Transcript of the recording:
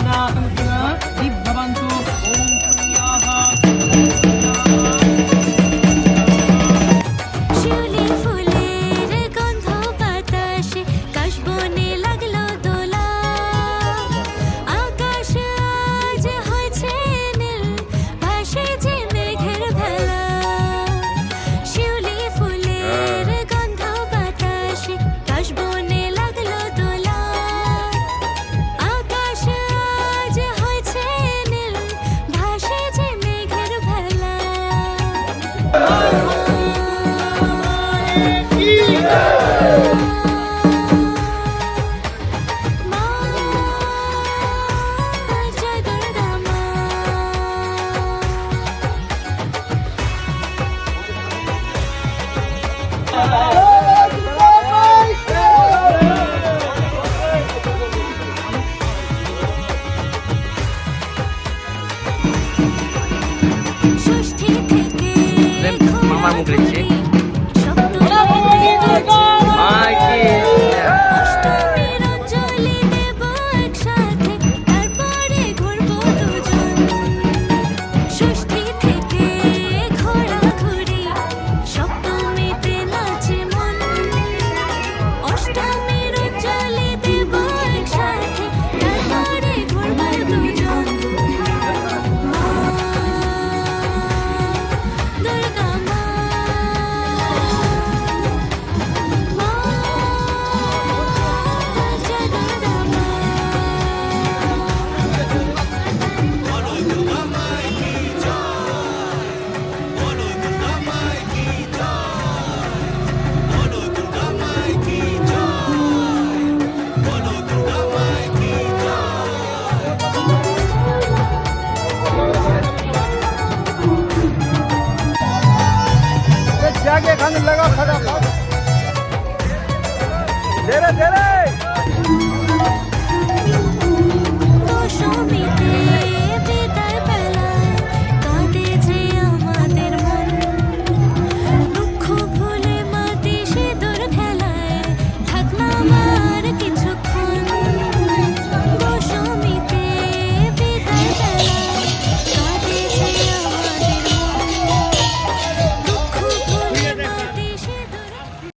सर्वदा दिग्भवन्तु ओम पुण्याः শিউলি ফুলের গন্ধ বাতাসে কাশবনে লাগলো দোলা আকাশ আজ হয়েছে নীল ভাসে যে মেঘের ভেলা শিউলি ফুলের গন্ধ বাতাসে কাশবনে লাগলো দোলা আকাশ আজ হয়েছে নীল ভাসে যে মেঘের ভেলা ষষ্ঠী থেকে মামার মুখ দেখছি অষ্টমীর অঞ্জলি দেব একসাথে তারপরে ঘুরবো দুজন ষষ্ঠী থেকে ঘোরাঘুরি সপ্তমীতে নাচে মন অষ্টমীর অঞ্জলি দেব একসাথে তারপরে ঘুরবো দুজন দুর্গা মা जाके खाने लगा फटाफट धीरे धीरे